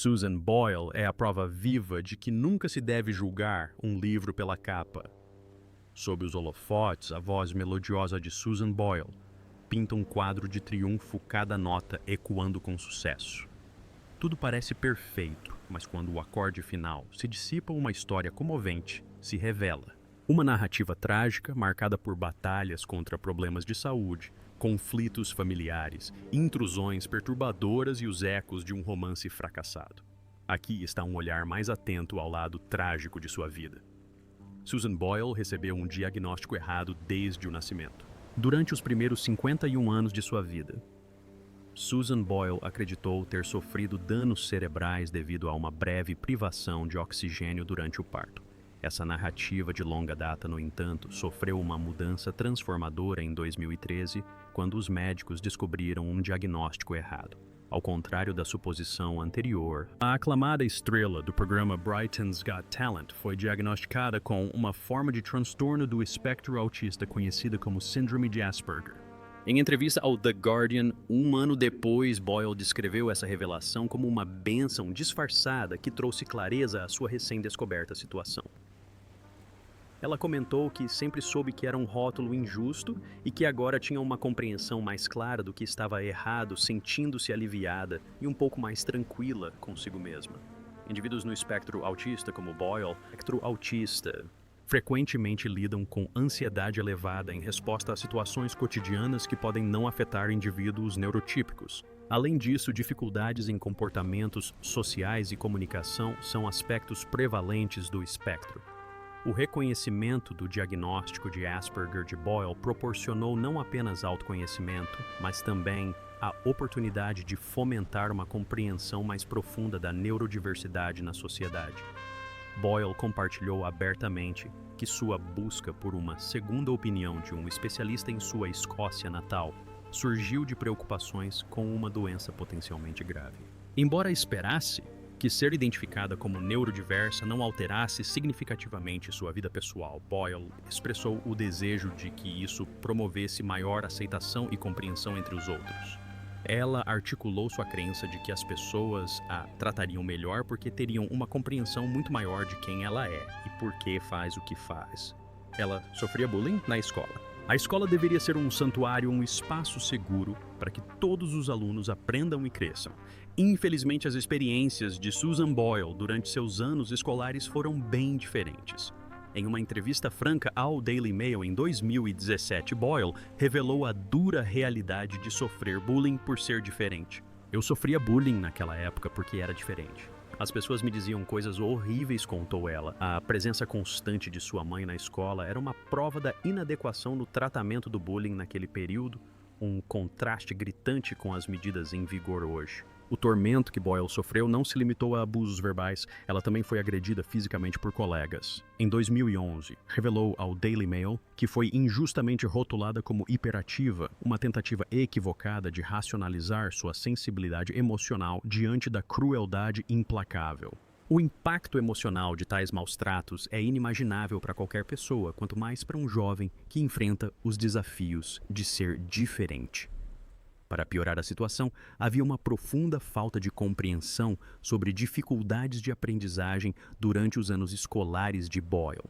Susan Boyle é a prova viva de que nunca se deve julgar um livro pela capa. Sob os holofotes, a voz melodiosa de Susan Boyle pinta um quadro de triunfo, cada nota ecoando com sucesso. Tudo parece perfeito, mas quando o acorde final se dissipa, uma história comovente se revela. Uma narrativa trágica marcada por batalhas contra problemas de saúde, conflitos familiares, intrusões perturbadoras e os ecos de um romance fracassado. Aqui está um olhar mais atento ao lado trágico de sua vida. Susan Boyle recebeu um diagnóstico errado desde o nascimento. Durante os primeiros 51 anos de sua vida, Susan Boyle acreditou ter sofrido danos cerebrais devido a uma breve privação de oxigênio durante o parto. Essa narrativa de longa data, no entanto, sofreu uma mudança transformadora em 2013, quando os médicos descobriram um diagnóstico errado. Ao contrário da suposição anterior, a aclamada estrela do programa Britain's Got Talent foi diagnosticada com uma forma de transtorno do espectro autista conhecida como Síndrome de Asperger. Em entrevista ao The Guardian, um ano depois, Boyle descreveu essa revelação como uma bênção disfarçada que trouxe clareza à sua recém-descoberta situação. Ela comentou que sempre soube que era um rótulo injusto e que agora tinha uma compreensão mais clara do que estava errado, sentindo-se aliviada e um pouco mais tranquila consigo mesma. Indivíduos no espectro autista, como Boyle, frequentemente lidam com ansiedade elevada em resposta a situações cotidianas que podem não afetar indivíduos neurotípicos. Além disso, dificuldades em comportamentos sociais e comunicação são aspectos prevalentes do espectro. O reconhecimento do diagnóstico de Asperger de Boyle proporcionou não apenas autoconhecimento, mas também a oportunidade de fomentar uma compreensão mais profunda da neurodiversidade na sociedade. Boyle compartilhou abertamente que sua busca por uma segunda opinião de um especialista em sua Escócia natal surgiu de preocupações com uma doença potencialmente grave. Embora esperasse que ser identificada como neurodiversa não alterasse significativamente sua vida pessoal, Boyle expressou o desejo de que isso promovesse maior aceitação e compreensão entre os outros. Ela articulou sua crença de que as pessoas a tratariam melhor porque teriam uma compreensão muito maior de quem ela é e por que faz o que faz. Ela sofria bullying na escola. A escola deveria ser um santuário, um espaço seguro para que todos os alunos aprendam e cresçam. Infelizmente, as experiências de Susan Boyle durante seus anos escolares foram bem diferentes. Em uma entrevista franca ao Daily Mail em 2017, Boyle revelou a dura realidade de sofrer bullying por ser diferente. Eu sofria bullying naquela época porque era diferente. As pessoas me diziam coisas horríveis, contou ela. A presença constante de sua mãe na escola era uma prova da inadequação no tratamento do bullying naquele período, um contraste gritante com as medidas em vigor hoje. O tormento que Boyle sofreu não se limitou a abusos verbais, ela também foi agredida fisicamente por colegas. Em 2011, revelou ao Daily Mail que foi injustamente rotulada como hiperativa, uma tentativa equivocada de racionalizar sua sensibilidade emocional diante da crueldade implacável. O impacto emocional de tais maus-tratos é inimaginável para qualquer pessoa, quanto mais para um jovem que enfrenta os desafios de ser diferente. Para piorar a situação, havia uma profunda falta de compreensão sobre dificuldades de aprendizagem durante os anos escolares de Boyle.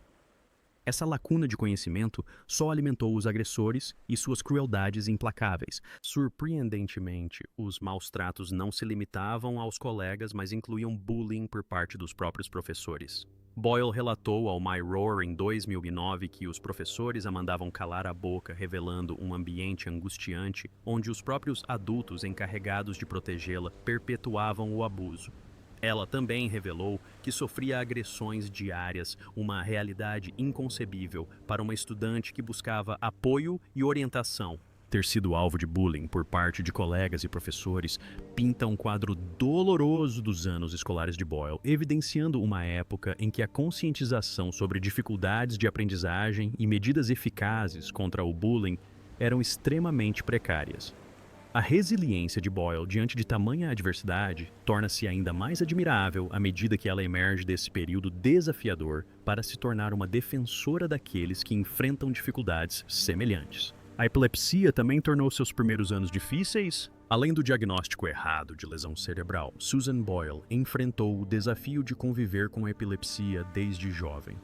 Essa lacuna de conhecimento só alimentou os agressores e suas crueldades implacáveis. Surpreendentemente, os maus-tratos não se limitavam aos colegas, mas incluíam bullying por parte dos próprios professores. Boyle relatou ao MyRoar em 2009 que os professores a mandavam calar a boca, revelando um ambiente angustiante onde os próprios adultos encarregados de protegê-la perpetuavam o abuso. Ela também revelou que sofria agressões diárias, uma realidade inconcebível para uma estudante que buscava apoio e orientação. Ter sido alvo de bullying por parte de colegas e professores pinta um quadro doloroso dos anos escolares de Boyle, evidenciando uma época em que a conscientização sobre dificuldades de aprendizagem e medidas eficazes contra o bullying eram extremamente precárias. A resiliência de Boyle diante de tamanha adversidade torna-se ainda mais admirável à medida que ela emerge desse período desafiador para se tornar uma defensora daqueles que enfrentam dificuldades semelhantes. A epilepsia também tornou seus primeiros anos difíceis? Além do diagnóstico errado de lesão cerebral, Susan Boyle enfrentou o desafio de conviver com a epilepsia desde jovem.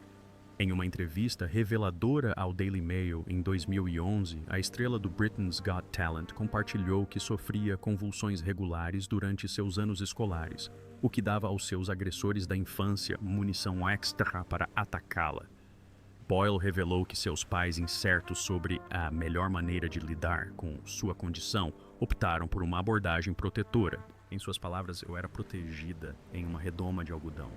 Em uma entrevista reveladora ao Daily Mail em 2011, a estrela do Britain's Got Talent compartilhou que sofria convulsões regulares durante seus anos escolares, o que dava aos seus agressores da infância munição extra para atacá-la. Boyle revelou que seus pais, incertos sobre a melhor maneira de lidar com sua condição, optaram por uma abordagem protetora. Em suas palavras, eu era protegida em uma redoma de algodão.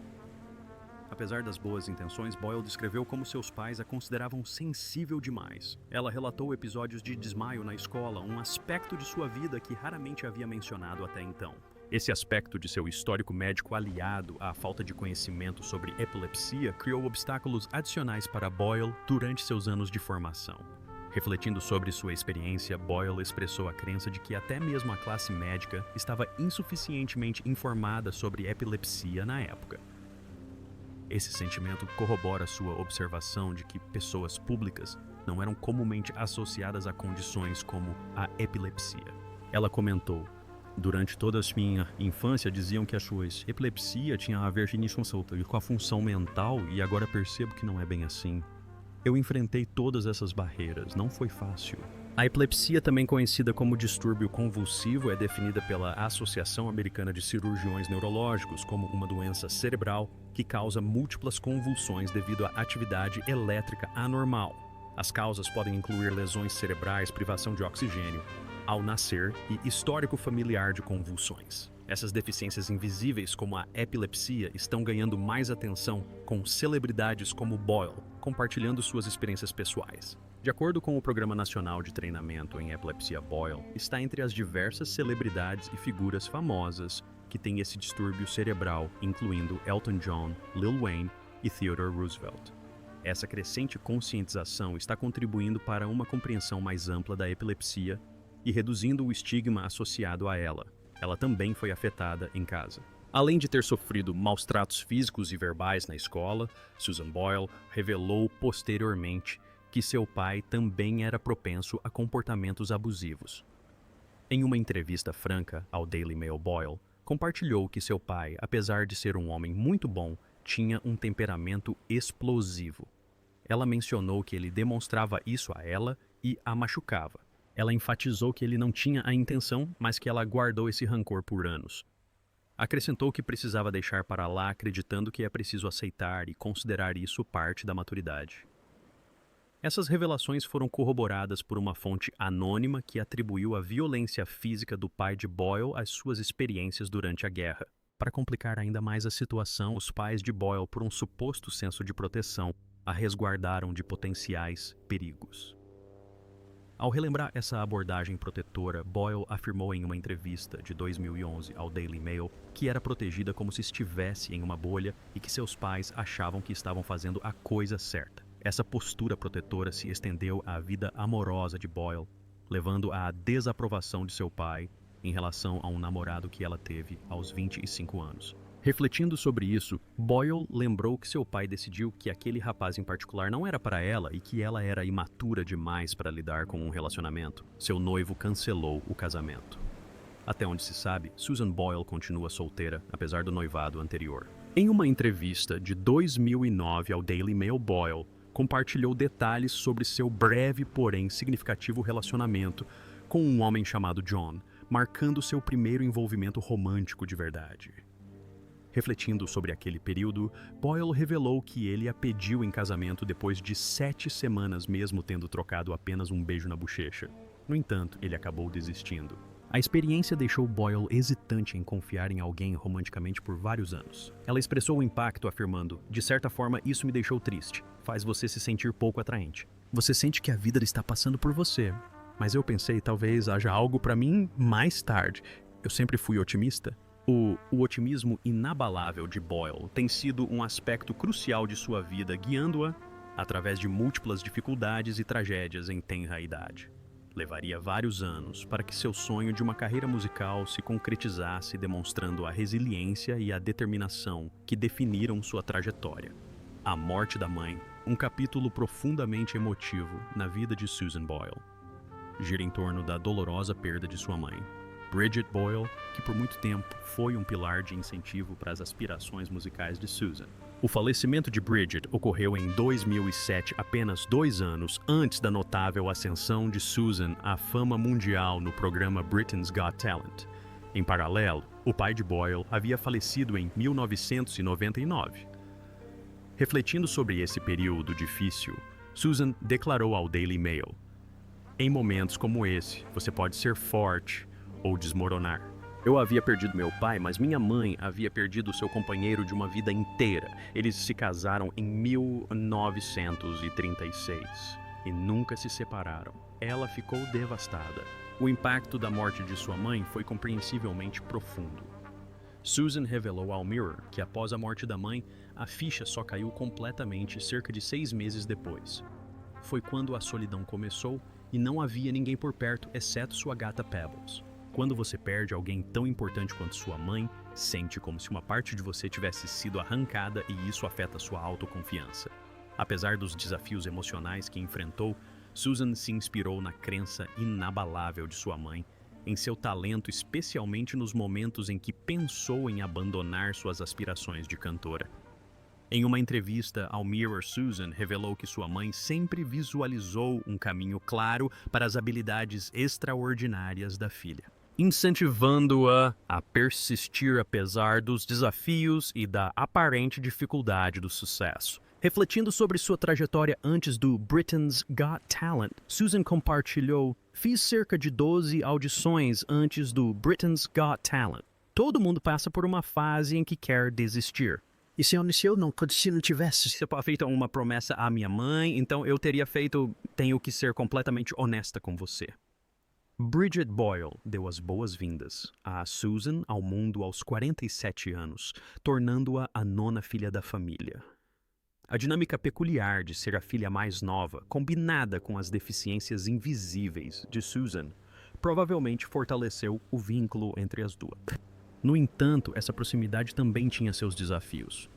Apesar das boas intenções, Boyle descreveu como seus pais a consideravam sensível demais. Ela relatou episódios de desmaio na escola, um aspecto de sua vida que raramente havia mencionado até então. Esse aspecto de seu histórico médico aliado à falta de conhecimento sobre epilepsia criou obstáculos adicionais para Boyle durante seus anos de formação. Refletindo sobre sua experiência, Boyle expressou a crença de que até mesmo a classe médica estava insuficientemente informada sobre epilepsia na época. Esse sentimento corrobora sua observação de que pessoas públicas não eram comumente associadas a condições como a epilepsia. Ela comentou: durante toda a minha infância diziam que a sua epilepsia tinha a ver com a função mental e agora percebo que não é bem assim. Eu enfrentei todas essas barreiras, não foi fácil. A epilepsia, também conhecida como distúrbio convulsivo, é definida pela Associação Americana de Cirurgiões Neurológicos como uma doença cerebral que causa múltiplas convulsões devido à atividade elétrica anormal. As causas podem incluir lesões cerebrais, privação de oxigênio ao nascer e histórico familiar de convulsões. Essas deficiências invisíveis, como a epilepsia, estão ganhando mais atenção com celebridades como Boyle, compartilhando suas experiências pessoais. De acordo com o Programa Nacional de Treinamento em Epilepsia, Boyle está entre as diversas celebridades e figuras famosas que têm esse distúrbio cerebral, incluindo Elton John, Lil Wayne e Theodore Roosevelt. Essa crescente conscientização está contribuindo para uma compreensão mais ampla da epilepsia e reduzindo o estigma associado a ela. Ela também foi afetada em casa. Além de ter sofrido maus tratos físicos e verbais na escola, Susan Boyle revelou posteriormente que seu pai também era propenso a comportamentos abusivos. Em uma entrevista franca ao Daily Mail, Boyle compartilhou que seu pai, apesar de ser um homem muito bom, tinha um temperamento explosivo. Ela mencionou que ele demonstrava isso a ela e a machucava. Ela enfatizou que ele não tinha a intenção, mas que ela guardou esse rancor por anos. Acrescentou que precisava deixar para lá, acreditando que é preciso aceitar e considerar isso parte da maturidade. Essas revelações foram corroboradas por uma fonte anônima que atribuiu a violência física do pai de Boyle às suas experiências durante a guerra. Para complicar ainda mais a situação, os pais de Boyle, por um suposto senso de proteção, a resguardaram de potenciais perigos. Ao relembrar essa abordagem protetora, Boyle afirmou em uma entrevista de 2011 ao Daily Mail que era protegida como se estivesse em uma bolha e que seus pais achavam que estavam fazendo a coisa certa. Essa postura protetora se estendeu à vida amorosa de Boyle, levando à desaprovação de seu pai em relação a um namorado que ela teve aos 25 anos. Refletindo sobre isso, Boyle lembrou que seu pai decidiu que aquele rapaz em particular não era para ela e que ela era imatura demais para lidar com um relacionamento. Seu noivo cancelou o casamento. Até onde se sabe, Susan Boyle continua solteira, apesar do noivado anterior. Em uma entrevista de 2009 ao Daily Mail, Boyle compartilhou detalhes sobre seu breve, porém significativo relacionamento com um homem chamado John, marcando seu primeiro envolvimento romântico de verdade. Refletindo sobre aquele período, Boyle revelou que ele a pediu em casamento depois de 7 semanas, mesmo tendo trocado apenas um beijo na bochecha. No entanto, ele acabou desistindo. A experiência deixou Boyle hesitante em confiar em alguém romanticamente por vários anos. Ela expressou o impacto afirmando: "De certa forma, isso me deixou triste. Faz você se sentir pouco atraente. Você sente que a vida está passando por você. Mas eu pensei, talvez haja algo para mim mais tarde. Eu sempre fui otimista." O otimismo inabalável de Boyle tem sido um aspecto crucial de sua vida, guiando-a através de múltiplas dificuldades e tragédias em tenra idade. Levaria vários anos para que seu sonho de uma carreira musical se concretizasse, demonstrando a resiliência e a determinação que definiram sua trajetória. A morte da mãe, um capítulo profundamente emotivo na vida de Susan Boyle, gira em torno da dolorosa perda de sua mãe. Bridget Boyle, que por muito tempo foi um pilar de incentivo para as aspirações musicais de Susan. O falecimento de Bridget ocorreu em 2007, apenas 2 anos antes da notável ascensão de Susan à fama mundial no programa Britain's Got Talent. Em paralelo, o pai de Boyle havia falecido em 1999. Refletindo sobre esse período difícil, Susan declarou ao Daily Mail: "Em momentos como esse, você pode ser forte ou desmoronar. Eu havia perdido meu pai, mas minha mãe havia perdido seu companheiro de uma vida inteira. Eles se casaram em 1936 e nunca se separaram. Ela ficou devastada. O impacto da morte de sua mãe foi compreensivelmente profundo." Susan revelou ao Mirror que após a morte da mãe, a ficha só caiu completamente cerca de 6 meses depois. Foi quando a solidão começou e não havia ninguém por perto, exceto sua gata Pebbles. Quando você perde alguém tão importante quanto sua mãe, sente como se uma parte de você tivesse sido arrancada e isso afeta sua autoconfiança. Apesar dos desafios emocionais que enfrentou, Susan se inspirou na crença inabalável de sua mãe, em seu talento, especialmente nos momentos em que pensou em abandonar suas aspirações de cantora. Em uma entrevista ao Mirror, Susan revelou que sua mãe sempre visualizou um caminho claro para as habilidades extraordinárias da filha, incentivando-a a persistir apesar dos desafios e da aparente dificuldade do sucesso. Refletindo sobre sua trajetória antes do Britain's Got Talent, Susan compartilhou: "Fiz cerca de 12 audições antes do Britain's Got Talent. Todo mundo passa por uma fase em que quer desistir. E se eu não tivesse? Se eu feito uma promessa à minha mãe, então eu teria feito... Tenho que ser completamente honesta com você." Bridget Boyle deu as boas-vindas a Susan ao mundo aos 47 anos, tornando-a a 9ª filha da família. A dinâmica peculiar de ser a filha mais nova, combinada com as deficiências invisíveis de Susan, provavelmente fortaleceu o vínculo entre as duas. No entanto, essa proximidade também tinha seus desafios.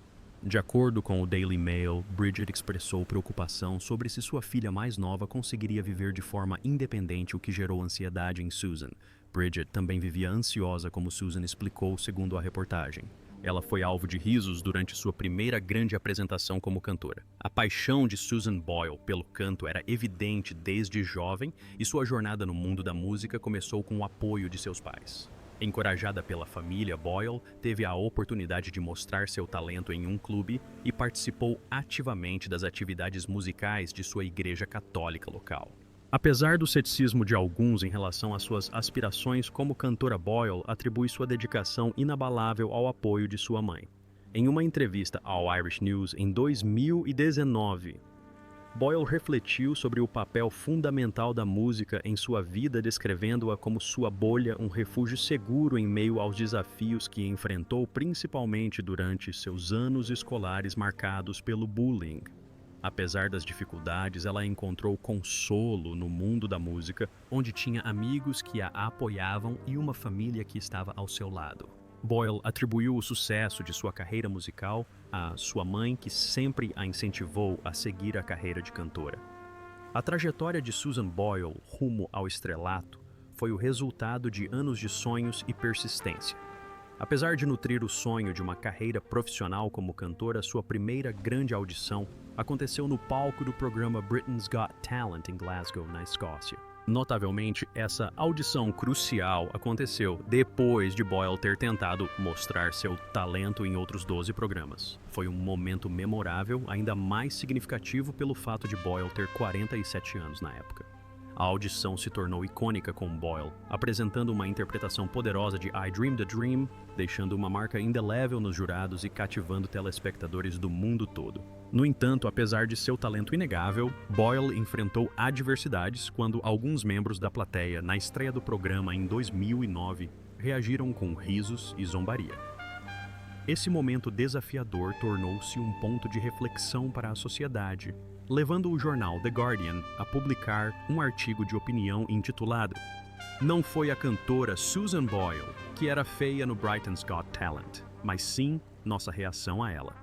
De acordo com o Daily Mail, Bridget expressou preocupação sobre se sua filha mais nova conseguiria viver de forma independente, o que gerou ansiedade em Susan. Bridget também vivia ansiosa, como Susan explicou, segundo a reportagem. Ela foi alvo de risos durante sua primeira grande apresentação como cantora. A paixão de Susan Boyle pelo canto era evidente desde jovem e sua jornada no mundo da música começou com o apoio de seus pais. Encorajada pela família, Boyle teve a oportunidade de mostrar seu talento em um clube e participou ativamente das atividades musicais de sua igreja católica local. Apesar do ceticismo de alguns em relação às suas aspirações como cantora, Boyle atribui sua dedicação inabalável ao apoio de sua mãe. Em uma entrevista ao Irish News em 2019, Boyle refletiu sobre o papel fundamental da música em sua vida, descrevendo-a como sua bolha, um refúgio seguro em meio aos desafios que enfrentou, principalmente durante seus anos escolares marcados pelo bullying. Apesar das dificuldades, ela encontrou consolo no mundo da música, onde tinha amigos que a apoiavam e uma família que estava ao seu lado. Boyle atribuiu o sucesso de sua carreira musical à sua mãe, que sempre a incentivou a seguir a carreira de cantora. A trajetória de Susan Boyle rumo ao estrelato foi o resultado de anos de sonhos e persistência. Apesar de nutrir o sonho de uma carreira profissional como cantora, sua primeira grande audição aconteceu no palco do programa Britain's Got Talent em Glasgow, na Escócia. Notavelmente, essa audição crucial aconteceu depois de Boyle ter tentado mostrar seu talento em outros 12 programas. Foi um momento memorável, ainda mais significativo pelo fato de Boyle ter 47 anos na época. A audição se tornou icônica com Boyle, apresentando uma interpretação poderosa de I Dreamed a Dream, deixando uma marca indelével nos jurados e cativando telespectadores do mundo todo. No entanto, apesar de seu talento inegável, Boyle enfrentou adversidades quando alguns membros da plateia, na estreia do programa em 2009, reagiram com risos e zombaria. Esse momento desafiador tornou-se um ponto de reflexão para a sociedade, levando o jornal The Guardian a publicar um artigo de opinião intitulado "Não foi a cantora Susan Boyle que era feia no Britain's Got Talent, mas sim nossa reação a ela."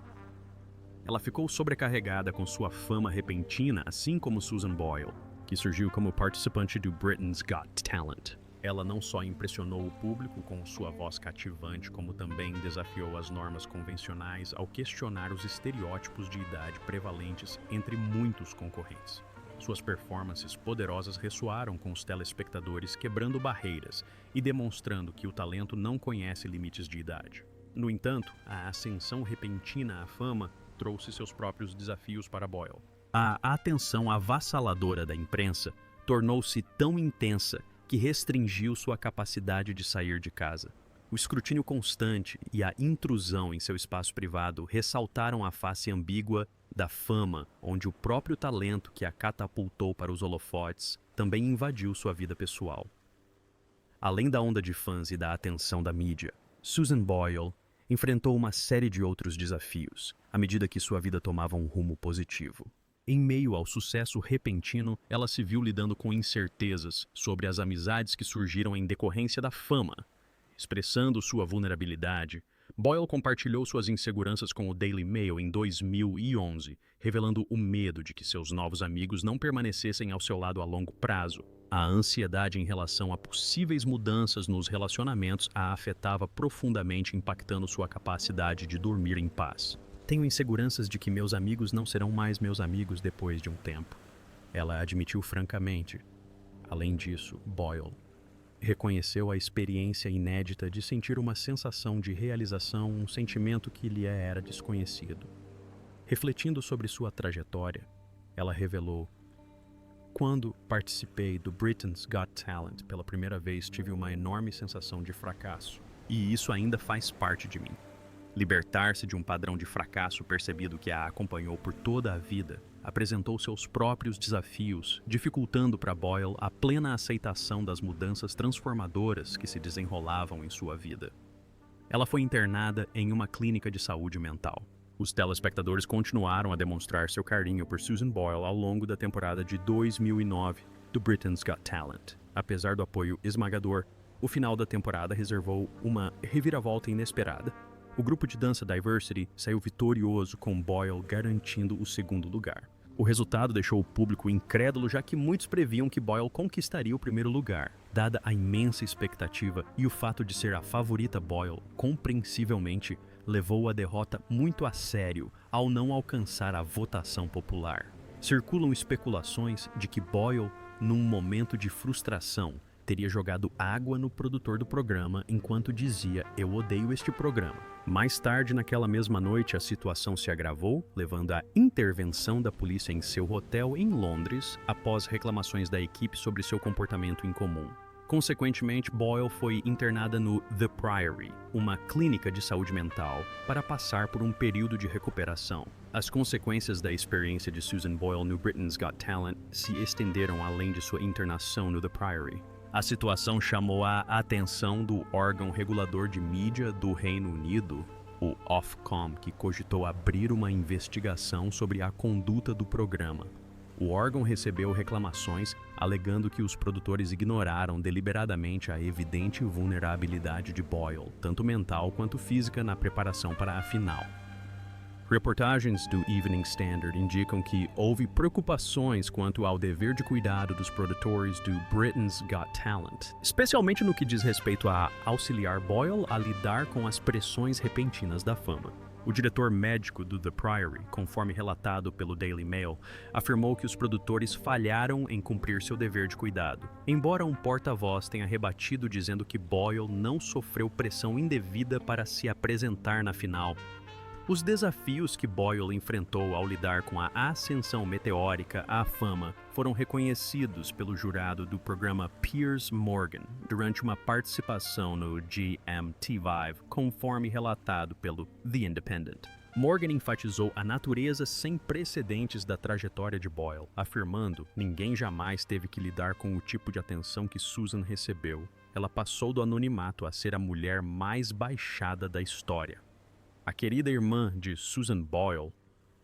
Ela ficou sobrecarregada com sua fama repentina, assim como Susan Boyle, que surgiu como participante do Britain's Got Talent. Ela não só impressionou o público com sua voz cativante, como também desafiou as normas convencionais ao questionar os estereótipos de idade prevalentes entre muitos concorrentes. Suas performances poderosas ressoaram com os telespectadores, quebrando barreiras e demonstrando que o talento não conhece limites de idade. No entanto, a ascensão repentina à fama trouxe seus próprios desafios para Boyle. A atenção avassaladora da imprensa tornou-se tão intensa que restringiu sua capacidade de sair de casa. O escrutínio constante e a intrusão em seu espaço privado ressaltaram a face ambígua da fama, onde o próprio talento que a catapultou para os holofotes também invadiu sua vida pessoal. Além da onda de fãs e da atenção da mídia, Susan Boyle enfrentou uma série de outros desafios, à medida que sua vida tomava um rumo positivo. Em meio ao sucesso repentino, ela se viu lidando com incertezas sobre as amizades que surgiram em decorrência da fama. Expressando sua vulnerabilidade, Boyle compartilhou suas inseguranças com o Daily Mail em 2011, revelando o medo de que seus novos amigos não permanecessem ao seu lado a longo prazo. A ansiedade em relação a possíveis mudanças nos relacionamentos a afetava profundamente, impactando sua capacidade de dormir em paz. Tenho inseguranças de que meus amigos não serão mais meus amigos depois de um tempo. Ela admitiu francamente. Além disso, Boyle reconheceu a experiência inédita de sentir uma sensação de realização, um sentimento que lhe era desconhecido. Refletindo sobre sua trajetória, ela revelou: "Quando participei do Britain's Got Talent pela primeira vez, tive uma enorme sensação de fracasso, e isso ainda faz parte de mim. Libertar-se de um padrão de fracasso percebido que a acompanhou por toda a vida apresentou seus próprios desafios, dificultando para Boyle a plena aceitação das mudanças transformadoras que se desenrolavam em sua vida. Ela foi internada em uma clínica de saúde mental. Os telespectadores continuaram a demonstrar seu carinho por Susan Boyle ao longo da temporada de 2009 do Britain's Got Talent. Apesar do apoio esmagador, o final da temporada reservou uma reviravolta inesperada. O grupo de dança Diversity saiu vitorioso, com Boyle garantindo o segundo lugar. O resultado deixou o público incrédulo, já que muitos previam que Boyle conquistaria o primeiro lugar. Dada a imensa expectativa e o fato de ser a favorita, Boyle, compreensivelmente, levou a derrota muito a sério ao não alcançar a votação popular. Circulam especulações de que Boyle, num momento de frustração, teria jogado água no produtor do programa enquanto dizia: "Eu odeio este programa". Mais tarde, naquela mesma noite, a situação se agravou, levando à intervenção da polícia em seu hotel em Londres, após reclamações da equipe sobre seu comportamento incomum. Consequentemente, Boyle foi internada no The Priory, uma clínica de saúde mental, para passar por um período de recuperação. As consequências da experiência de Susan Boyle no Britain's Got Talent se estenderam além de sua internação no The Priory. A situação chamou a atenção do órgão regulador de mídia do Reino Unido, o Ofcom, que cogitou abrir uma investigação sobre a conduta do programa. O órgão recebeu reclamações alegando que os produtores ignoraram deliberadamente a evidente vulnerabilidade de Boyle, tanto mental quanto física, na preparação para a final. Reportagens do Evening Standard indicam que houve preocupações quanto ao dever de cuidado dos produtores do Britain's Got Talent, especialmente no que diz respeito a auxiliar Boyle a lidar com as pressões repentinas da fama. O diretor médico do The Priory, conforme relatado pelo Daily Mail, afirmou que os produtores falharam em cumprir seu dever de cuidado, embora um porta-voz tenha rebatido dizendo que Boyle não sofreu pressão indevida para se apresentar na final. Os desafios que Boyle enfrentou ao lidar com a ascensão meteórica à fama foram reconhecidos pelo jurado do programa Piers Morgan durante uma participação no GMT5, conforme relatado pelo The Independent. Morgan enfatizou a natureza sem precedentes da trajetória de Boyle, afirmando: "Ninguém jamais teve que lidar com o tipo de atenção que Susan recebeu. Ela passou do anonimato a ser a mulher mais baixada da história." A querida irmã de Susan Boyle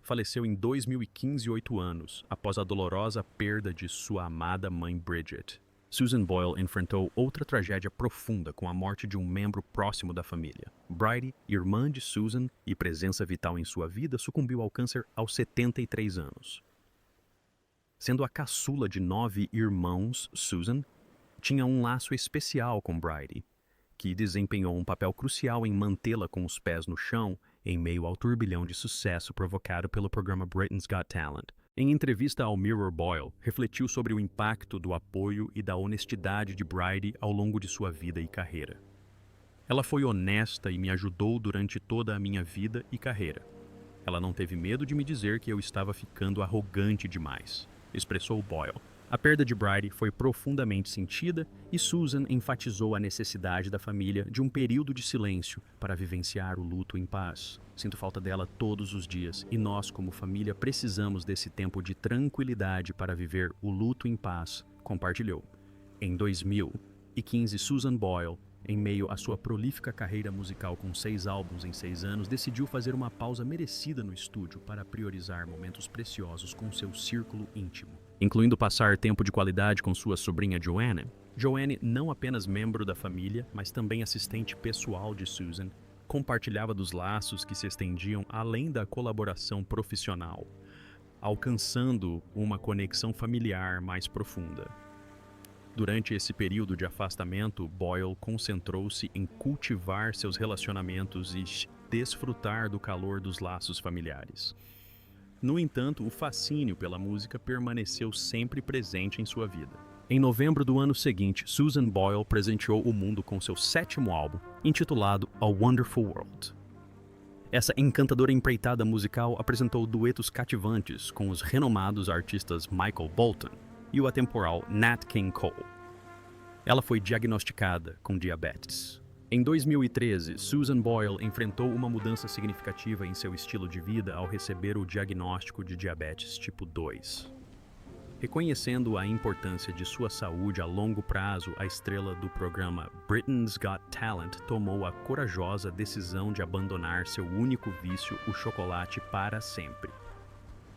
faleceu em 2015, 8 anos, após a dolorosa perda de sua amada mãe Bridget. Susan Boyle enfrentou outra tragédia profunda com a morte de um membro próximo da família. Bridie, irmã de Susan e presença vital em sua vida, sucumbiu ao câncer aos 73 anos. Sendo a caçula de 9 irmãos, Susan tinha um laço especial com Bridie, que desempenhou um papel crucial em mantê-la com os pés no chão em meio ao turbilhão de sucesso provocado pelo programa Britain's Got Talent. Em entrevista ao Mirror, Boyle refletiu sobre o impacto do apoio e da honestidade de Bridie ao longo de sua vida e carreira. Ela foi honesta e me ajudou durante toda a minha vida e carreira. Ela não teve medo de me dizer que eu estava ficando arrogante demais, expressou Boyle. A perda de Bridie foi profundamente sentida e Susan enfatizou a necessidade da família de um período de silêncio para vivenciar o luto em paz. Sinto falta dela todos os dias e nós, como família, precisamos desse tempo de tranquilidade para viver o luto em paz, compartilhou. Em 2015, Susan Boyle, em meio à sua prolífica carreira musical com 6 álbuns em 6 anos, decidiu fazer uma pausa merecida no estúdio para priorizar momentos preciosos com seu círculo íntimo, incluindo passar tempo de qualidade com sua sobrinha Joanne. Joanne, não apenas membro da família, mas também assistente pessoal de Susan, compartilhava dos laços que se estendiam além da colaboração profissional, alcançando uma conexão familiar mais profunda. Durante esse período de afastamento, Boyle concentrou-se em cultivar seus relacionamentos e desfrutar do calor dos laços familiares. No entanto, o fascínio pela música permaneceu sempre presente em sua vida. Em novembro do ano seguinte, Susan Boyle presenteou o mundo com seu 7º álbum, intitulado A Wonderful World. Essa encantadora empreitada musical apresentou duetos cativantes com os renomados artistas Michael Bolton e o atemporal Nat King Cole. Ela foi diagnosticada com diabetes. Em 2013, Susan Boyle enfrentou uma mudança significativa em seu estilo de vida ao receber o diagnóstico de diabetes tipo 2. Reconhecendo a importância de sua saúde a longo prazo, a estrela do programa Britain's Got Talent tomou a corajosa decisão de abandonar seu único vício, o chocolate, para sempre.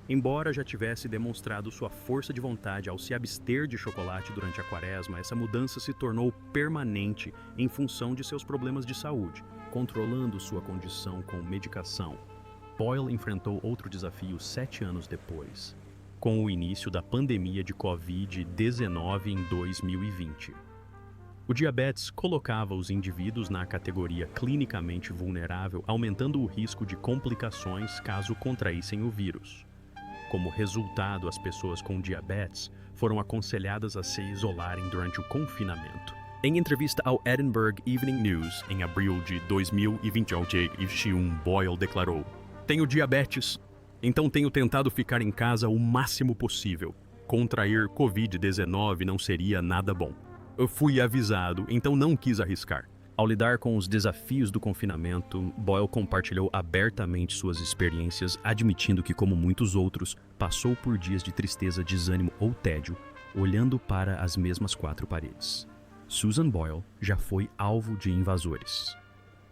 Embora já tivesse demonstrado sua força de vontade ao se abster de chocolate durante a quaresma, essa mudança se tornou permanente em função de seus problemas de saúde, controlando sua condição com medicação. Boyle enfrentou outro desafio 7 anos depois, com o início da pandemia de Covid-19 em 2020. O diabetes colocava os indivíduos na categoria clinicamente vulnerável, aumentando o risco de complicações caso contraíssem o vírus. Como resultado, as pessoas com diabetes foram aconselhadas a se isolarem durante o confinamento. Em entrevista ao Edinburgh Evening News, em abril de 2021, Boyle declarou: "Tenho diabetes, então tenho tentado ficar em casa o máximo possível. Contrair Covid-19 não seria nada bom. Eu fui avisado, então não quis arriscar." Ao lidar com os desafios do confinamento, Boyle compartilhou abertamente suas experiências, admitindo que, como muitos outros, passou por dias de tristeza, desânimo ou tédio, olhando para as mesmas 4 paredes. Susan Boyle já foi alvo de invasores.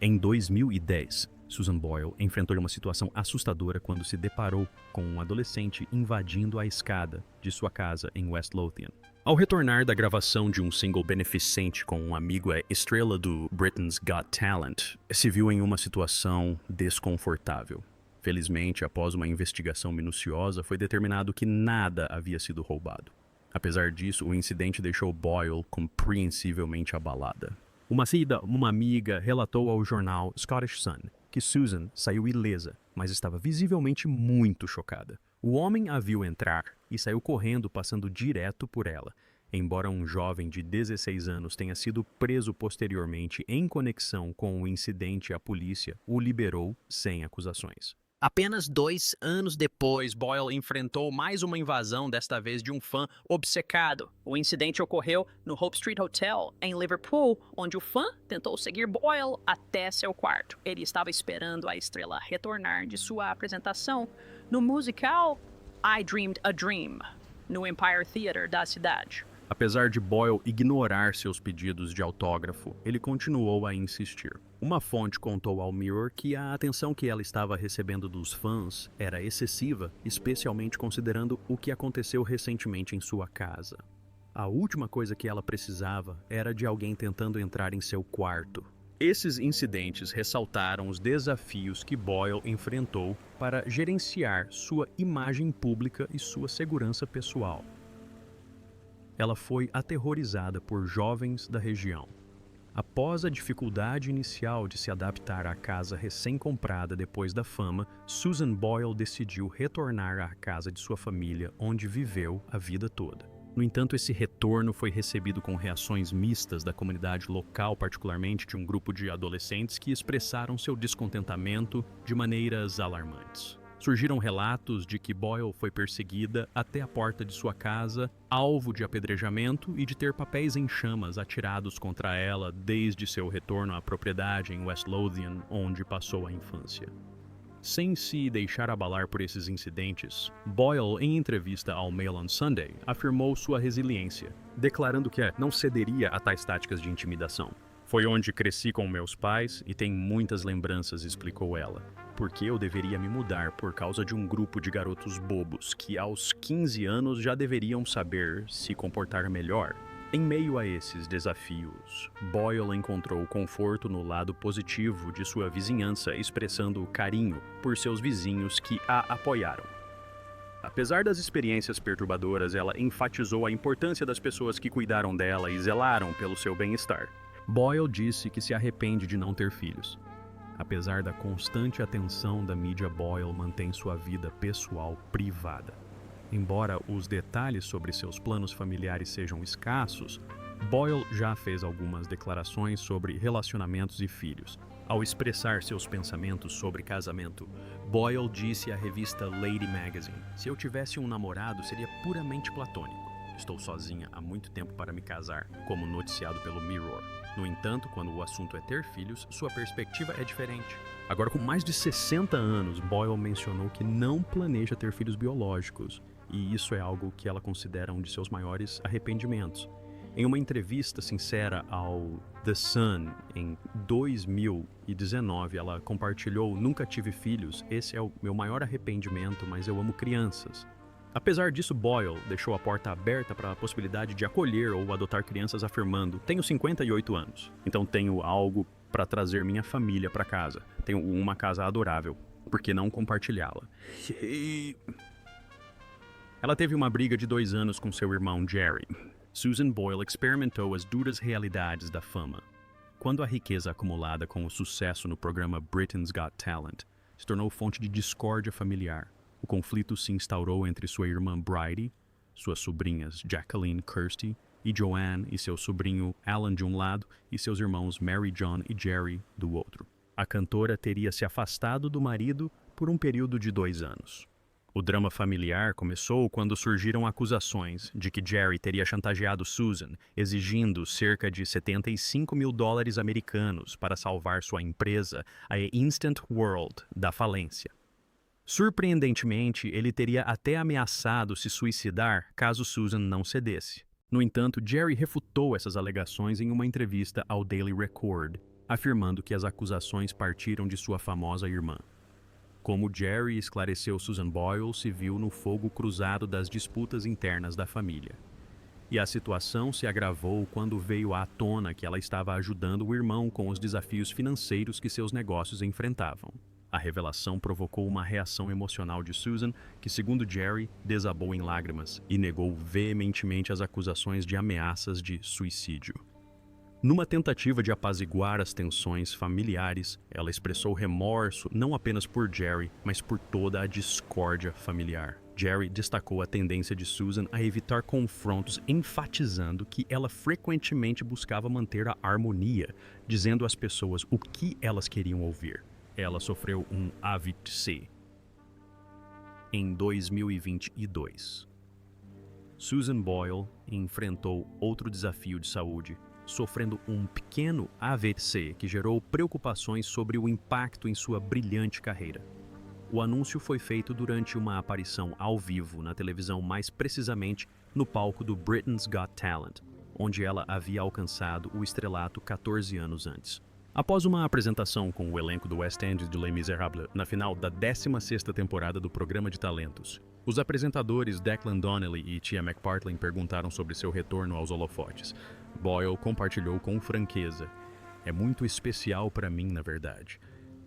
Em 2010, Susan Boyle enfrentou uma situação assustadora quando se deparou com um adolescente invadindo a escada de sua casa em West Lothian. Ao retornar da gravação de um single beneficente com um amigo, a estrela do Britain's Got Talent se viu em uma situação desconfortável. Felizmente, após uma investigação minuciosa, foi determinado que nada havia sido roubado. Apesar disso, o incidente deixou Boyle compreensivelmente abalada. Uma amiga relatou ao jornal Scottish Sun que Susan saiu ilesa, mas estava visivelmente muito chocada. O homem a viu entrar e saiu correndo, passando direto por ela, embora um jovem de 16 anos tenha sido preso posteriormente em conexão com o incidente. A polícia o liberou sem acusações. Apenas 2 anos depois, Boyle enfrentou mais uma invasão, desta vez de um fã obcecado. O incidente ocorreu no Hope Street Hotel, em Liverpool, onde o fã tentou seguir Boyle até seu quarto. Ele estava esperando a estrela retornar de sua apresentação no musical I Dreamed a Dream, no Empire Theatre da cidade. Apesar de Boyle ignorar seus pedidos de autógrafo, ele continuou a insistir. Uma fonte contou ao Mirror que a atenção que ela estava recebendo dos fãs era excessiva, especialmente considerando o que aconteceu recentemente em sua casa. A última coisa que ela precisava era de alguém tentando entrar em seu quarto. Esses incidentes ressaltaram os desafios que Boyle enfrentou para gerenciar sua imagem pública e sua segurança pessoal. ela foi aterrorizada por jovens da região. Após a dificuldade inicial de se adaptar à casa recém-comprada depois da fama, Susan Boyle decidiu retornar à casa de sua família, onde viveu a vida toda. No entanto, esse retorno foi recebido com reações mistas da comunidade local, particularmente de um grupo de adolescentes que expressaram seu descontentamento de maneiras alarmantes. Surgiram relatos de que Boyle foi perseguida até a porta de sua casa, alvo de apedrejamento e de ter papéis em chamas atirados contra ela desde seu retorno à propriedade em West Lothian, onde passou a infância. Sem se deixar abalar por esses incidentes, Boyle, em entrevista ao Mail on Sunday, afirmou sua resiliência, declarando que não cederia a tais táticas de intimidação. Foi onde cresci com meus pais e tenho muitas lembranças, explicou ela. Porque eu deveria me mudar por causa de um grupo de garotos bobos que aos 15 anos já deveriam saber se comportar melhor. Em meio a esses desafios, Boyle encontrou conforto no lado positivo de sua vizinhança, expressando carinho por seus vizinhos que a apoiaram. Apesar das experiências perturbadoras, ela enfatizou a importância das pessoas que cuidaram dela e zelaram pelo seu bem-estar. Boyle disse que se arrepende de não ter filhos. Apesar da constante atenção da mídia, Boyle mantém sua vida pessoal privada. Embora os detalhes sobre seus planos familiares sejam escassos, Boyle já fez algumas declarações sobre relacionamentos e filhos. Ao expressar seus pensamentos sobre casamento, Boyle disse à revista Lady Magazine: "Se eu tivesse um namorado, seria puramente platônico. Estou sozinha há muito tempo para me casar", como noticiado pelo Mirror. No entanto, quando o assunto é ter filhos, sua perspectiva é diferente. Agora, com mais de 60 anos, Boyle mencionou que não planeja ter filhos biológicos, e isso é algo que ela considera um de seus maiores arrependimentos. Em uma entrevista sincera ao The Sun, em 2019, ela compartilhou: "Nunca tive filhos, esse é o meu maior arrependimento, mas eu amo crianças." Apesar disso, Boyle deixou a porta aberta para a possibilidade de acolher ou adotar crianças, afirmando: "Tenho 58 anos, então tenho algo para trazer minha família para casa. Tenho uma casa adorável, por que não compartilhá-la?" Ela teve uma briga de 2 anos com seu irmão Jerry. Susan Boyle experimentou as duras realidades da fama. Quando a riqueza acumulada com o sucesso no programa Britain's Got Talent se tornou fonte de discórdia familiar, o conflito se instaurou entre sua irmã Bridie, suas sobrinhas Jacqueline, Kirsty e Joanne e seu sobrinho Alan de um lado e seus irmãos Mary John e Jerry do outro. A cantora teria se afastado do marido por um período de 2 anos. O drama familiar começou quando surgiram acusações de que Jerry teria chantageado Susan, exigindo cerca de $75 mil americanos para salvar sua empresa, a Instant World, da falência. Surpreendentemente, ele teria até ameaçado se suicidar caso Susan não cedesse. No entanto, Jerry refutou essas alegações em uma entrevista ao Daily Record, afirmando que as acusações partiram de sua famosa irmã. Como Jerry esclareceu, Susan Boyle se viu no fogo cruzado das disputas internas da família. E a situação se agravou quando veio à tona que ela estava ajudando o irmão com os desafios financeiros que seus negócios enfrentavam. A revelação provocou uma reação emocional de Susan, que, segundo Jerry, desabou em lágrimas e negou veementemente as acusações de ameaças de suicídio. Numa tentativa de apaziguar as tensões familiares, ela expressou remorso não apenas por Jerry, mas por toda a discórdia familiar. Jerry destacou a tendência de Susan a evitar confrontos, enfatizando que ela frequentemente buscava manter a harmonia, dizendo às pessoas o que elas queriam ouvir. Ela sofreu um AVC em 2022. Susan Boyle enfrentou outro desafio de saúde, sofrendo um pequeno AVC que gerou preocupações sobre o impacto em sua brilhante carreira. O anúncio foi feito durante uma aparição ao vivo na televisão, mais precisamente no palco do Britain's Got Talent, onde ela havia alcançado o estrelato 14 anos antes. Após uma apresentação com o elenco do West End de Les Miserables na final da 16ª temporada do programa de talentos, os apresentadores Declan Donnelly e Tia McPartlin perguntaram sobre seu retorno aos holofotes. Boyle compartilhou com franqueza: "É muito especial para mim, na verdade.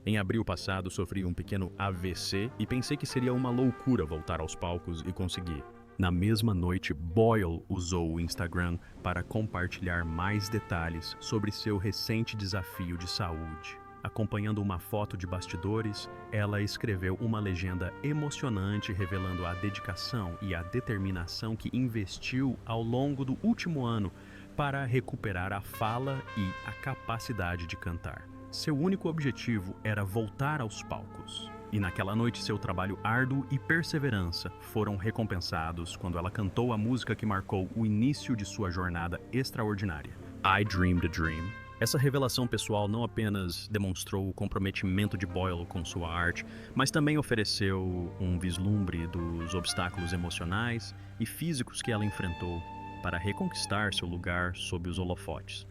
Em abril passado, sofri um pequeno AVC e pensei que seria uma loucura voltar aos palcos e conseguir. Na mesma noite, Boyle usou o Instagram para compartilhar mais detalhes sobre seu recente desafio de saúde. Acompanhando uma foto de bastidores, ela escreveu uma legenda emocionante revelando a dedicação e a determinação que investiu ao longo do último ano para recuperar a fala e a capacidade de cantar. Seu único objetivo era voltar aos palcos. E naquela noite, seu trabalho árduo e perseverança foram recompensados quando ela cantou a música que marcou o início de sua jornada extraordinária, I Dreamed a Dream. Essa revelação pessoal não apenas demonstrou o comprometimento de Boyle com sua arte, mas também ofereceu um vislumbre dos obstáculos emocionais e físicos que ela enfrentou para reconquistar seu lugar sob os holofotes.